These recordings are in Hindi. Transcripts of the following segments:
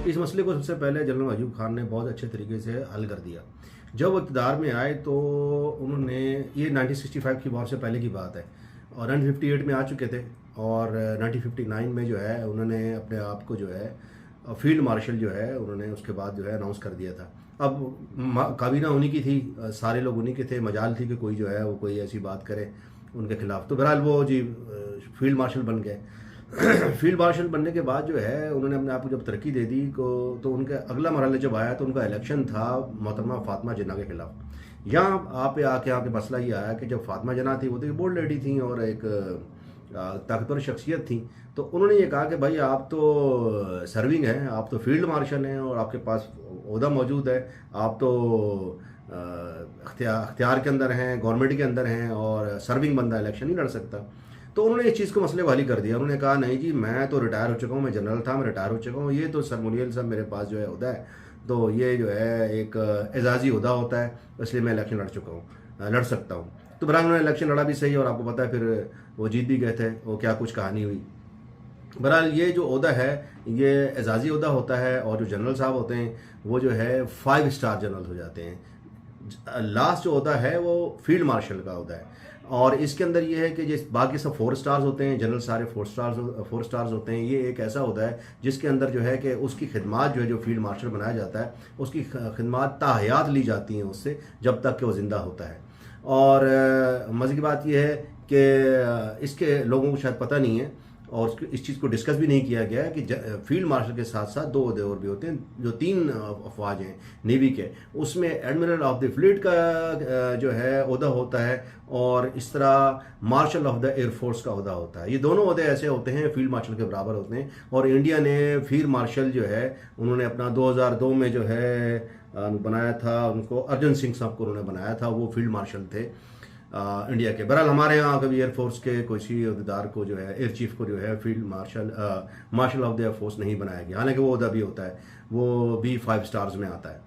इस मसले को सबसे पहले जनरल अयूब खान ने बहुत अच्छे तरीके से हल कर दिया। जब वो इक़्तिदार में आए तो उन्होंने, ये 1965 की वॉर से पहले की बात है, और 1958 में आ चुके थे, और 1959 में जो है उन्होंने अपने आप को जो है फील्ड मार्शल जो है उन्होंने उसके बाद जो है अनाउंस कर दिया था। अब काबीना उन्हीं की थी, सारे लोग उन्हीं के थे, मजाल थी कि कोई जो है वो कोई ऐसी बात करे उनके खिलाफ। तो बहरहाल वो जी फील्ड मार्शल बन गए। फील्ड मार्शल बनने के बाद जो है उन्होंने अपने आप को जब तरक्की दे दी को, तो उनका अगला मरहला जब आया तो उनका इलेक्शन था मोहतरमा फातिमा जिन्ना के खिलाफ। यहाँ आके मसला ये आया कि जब फातिमा जिन्ना थी वो तो एक बोल्ड लेडी थी और एक ताकतवर शख्सियत थी। तो उन्होंने ये कहा कि भाई आप तो सर्विंग हैं, आप तो फील्ड मार्शल हैं और आपके पास ओहदा मौजूद है, आप तो अख्तियार के अंदर हैं, गवर्नमेंट के अंदर हैं, और सर्विंग बंदा इलेक्शन नहीं लड़ सकता। तो उन्होंने इस चीज़ को मसले को हल कर दिया। उन्होंने कहा नहीं जी, मैं तो रिटायर हो चुका हूँ, मैं जनरल था, मैं रिटायर हो चुका हूँ, ये तो सरमोनियल सब मेरे पास जो है ओहदा है, तो ये जो है एक एजाज़ी ओहदा होता है, इसलिए मैं इलेक्शन लड़ चुका हूँ, लड़ सकता हूँ। तो बहरहाल उन्होंने इलेक्शन लड़ा भी सही, और आपको पता है फिर वो जीत भी गए थे, वो क्या कुछ कहानी हुई। बहरहाल ये जो ओहदा है ये एजाज़ी ओहदा होता है, और जो जनरल साहब होते हैं वो जो है 5 स्टार जनरल हो जाते हैं। लास्ट जो होता है वो फील्ड मार्शल का होता है, और इसके अंदर ये है कि जिस बाकी सब 4 स्टार्स होते हैं, जनरल सारे 4 स्टार्स होते हैं। ये एक ऐसा होता है जिसके अंदर जो है कि उसकी खिदमात जो है, जो फील्ड मार्शल बनाया जाता है उसकी खिदमात ताहयात ली जाती हैं उससे, जब तक कि वो ज़िंदा होता है। और मज़े की बात यह है कि इसके लोगों को शायद पता नहीं है, और इस चीज़ को डिस्कस भी नहीं किया गया है कि फील्ड मार्शल के साथ साथ 2 ओहदे और भी होते हैं, जो 3 अफवाज हैं नेवी के, उसमें एडमिरल ऑफ द फ्लीट का जो है ओहदा होता है, और इस तरह मार्शल ऑफ द एयरफोर्स का ओहदा होता है। ये दोनों ओहदे ऐसे होते हैं, फील्ड मार्शल के बराबर होते हैं। और इंडिया ने फील्ड मार्शल जो है उन्होंने अपना 2002 में जो है बनाया था, उनको अर्जन सिंह साहब को उन्होंने बनाया था, वो फील्ड मार्शल थे इंडिया के। बहरहाल हमारे यहाँ कभी एयरफोर्स के किसी अहदेदार को जो है, एयर चीफ को जो है field marshal of the air force नहीं बनाया गया, हालांकि वो अहदा भी होता है, वो भी 5 स्टार्स में आता है।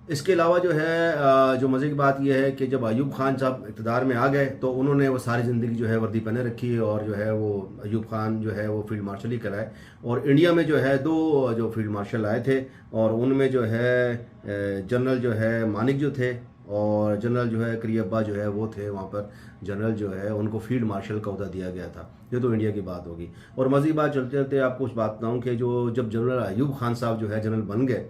इसके अलावा जो है जो मज़े की बात यह है कि जब अयूब खान साहब इक़्तिदार में आ गए तो उन्होंने वो सारी ज़िंदगी जो है वर्दी पहने रखी, और जो है वो अयूब खान जो है वो फील्ड मार्शल ही कराए। और इंडिया में जो है 2 जो फील्ड मार्शल आए थे, और उनमें जो है जनरल जो है मानिक जो थे, और जनरल जो है करीअब्बा जो है वो थे वहाँ पर जनरल जो है, उनको फील्ड मार्शल का ओहदा दिया गया था। ये तो इंडिया की बात होगी। और मज़े की बात चलते चलते आपको कुछ बात बताऊँ कि जब जनरल अयूब खान साहब जो है जनरल बन गए,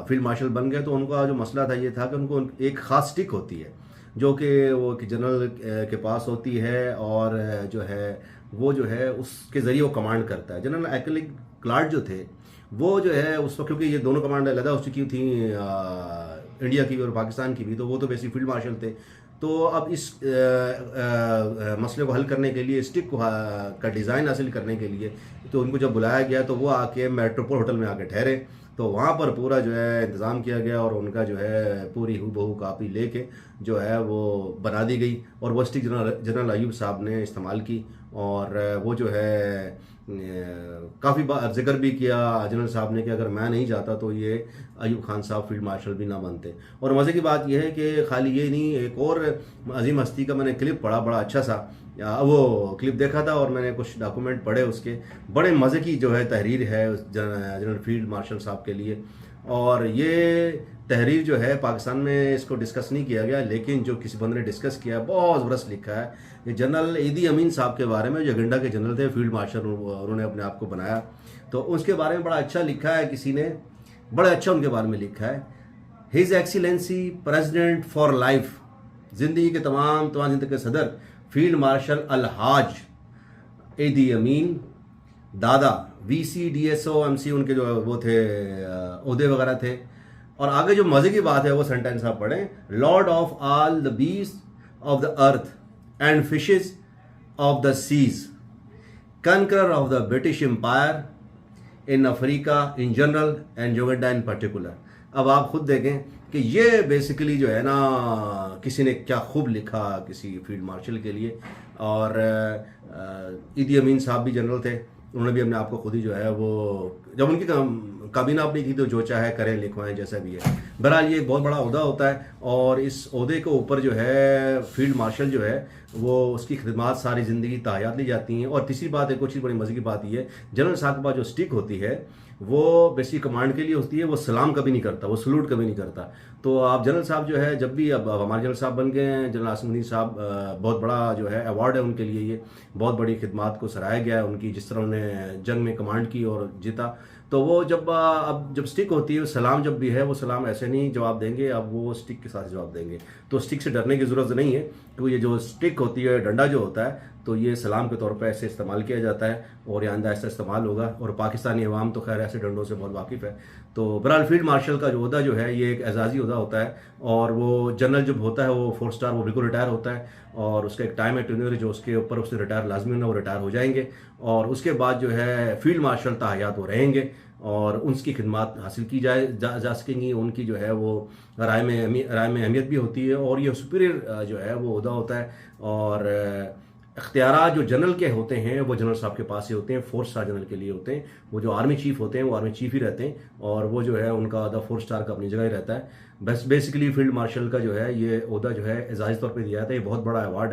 फील्ड मार्शल बन गए, तो उनका जो मसला था ये था कि उनको एक ख़ास स्टिक होती है जो कि वो जनरल के पास होती है, और जो है वो जो है उसके ज़रिए वो कमांड करता है। जनरल एक्लिक क्लार्क जो थे वो जो है उस वक्त, क्योंकि ये दोनों कमांड अलग हो चुकी थी, इंडिया की भी और पाकिस्तान की भी, तो वो तो बेसिक फील्ड मार्शल थे। तो अब इस मसले को हल करने के लिए, स्टिक को का डिज़ाइन हासिल करने के लिए, तो उनको जब बुलाया गया तो वो आके मेट्रोपोल होटल में आके ठहरे। तो वहाँ पर पूरा जो है इंतज़ाम किया गया, और उनका जो है पूरी हूबहू कापी लेके जो है वो बना दी गई, और वो स्टिक जनरल अयूब साहब ने इस्तेमाल की। और वो जो है काफ़ी बार जिक्र भी किया जनरल साहब ने कि अगर मैं नहीं जाता तो ये अयूब खान साहब फील्ड मार्शल भी ना बनते। और मज़े की बात यह है कि खाली ये नहीं, एक और अजीम हस्ती का मैंने क्लिप पढ़ा, बड़ा अच्छा सा वो क्लिप देखा था, और मैंने कुछ डॉक्यूमेंट पढ़े उसके, बड़े मज़े की जो है तहरीर है जनरल फील्ड मार्शल साहब के लिए। और ये तहरीर जो है पाकिस्तान में इसको डिस्कस नहीं किया गया, लेकिन जो किसी बंदे ने डिस्कस किया बहुत ज़बरदस्त लिखा है। ये जनरल ईदी अमीन साहब के बारे में, जो गंडा के जनरल थे, फील्ड मार्शल उन्होंने अपने आप को बनाया, तो उसके बारे में बड़ा अच्छा लिखा है किसी ने, बड़ा अच्छा उनके बारे में लिखा है। His excellency president for life, ज़िंदगी के तमाम ज़िंदगी के सदर फील्ड मार्शल अलहाज ईदी अमीन दादा, VC DSO MC उनके जो वो थे ओहदे वगैरह थे। और आगे जो मज़े की बात है वो सेंटेंस आप पढ़ें, lord of all the beast of the earth and fishes of the seas, conqueror of the British Empire in Africa in general and Uganda in particular. अब आप खुद देखें कि ये बेसिकली जो है ना, किसी ने क्या खूब लिखा किसी फील्ड मार्शल के लिए। और ईदी अमीन साहब भी जनरल थे, उन्होंने भी अपने आप को खुद ही जो है वो, जब उनकी काबीना अपनी थी तो जो चाहे करें लिखवाएं जैसा भी है। बहरहाल ये एक बहुत बड़ा ओहदा होता है और इस ओहदे के ऊपर जो है फील्ड मार्शल जो है वो उसकी खिदमत सारी ज़िंदगी तायात ली जाती हैं। और तीसरी बात एक और चीज़ बड़ी मज़े की बात ये है, जनरल साहब के पास जो स्टिक होती है वो बेसिक कमांड के लिए होती है, वो सलाम कभी नहीं करता, वो सलूट कभी नहीं करता। तो आप जनरल साहब जो है जब भी अब हमारे जनरल साहब बन गए हैं, जनरल आसिम मुनीर साहब, बहुत बड़ा जो है अवार्ड है उनके लिए, ये बहुत बड़ी खिदमत को सराहा गया है उनकी, जिस तरह उन्होंने जंग में कमांड की और जीता। तो वो जब अब जब स्टिक होती है सलाम जब भी है वो सलाम ऐसे नहीं जवाब देंगे, अब वो स्टिक के साथ जवाब देंगे। तो स्टिक से डरने की ज़रूरत नहीं है, तो ये जो स्टिक होती है डंडा जो होता है तो ये सलाम के तौर पर ऐसे इस्तेमाल किया जाता है और ये आइंदा ऐसा इस्तेमाल होगा। और पाकिस्तानी अवाम तो खैर ऐसे डंडों से बहुत वाकिफ़ है। तो बहरहाल फील्ड मार्शल का जो ओहदा जो है ये एक एजाज़ी ओहदा होता है और वो जनरल जब होता है वो 4 स्टार वो बिल्कुल रिटायर होता है और उसका एक टाइम है टेन्योर जो उसके ऊपर उससे रिटायर लाजमी होना, वो रिटायर हो जाएंगे और उसके बाद जो है फील्ड मार्शल ताहयात वो रहेंगे और उनकी खिदमत हासिल की जा सकेंगी। उनकी जो है वो राय में अहमियत भी होती है और ये सुपीरियर जो है वो ओहदा होता है। और इख्तियारात जो जनरल के होते हैं वो जनरल साहब के पास ही होते हैं, 4 स्टार जनरल के लिए होते हैं। वो जो आर्मी चीफ होते हैं वो आर्मी चीफ ही रहते हैं और वो जो है उनका अदा 4 स्टार का अपनी जगह ही रहता है। बस बेसिकली फील्ड मार्शल का जो है ये ओहदा जो है एजाज़ी तौर पे दिया जाता है, ये बहुत बड़ा अवार्ड है।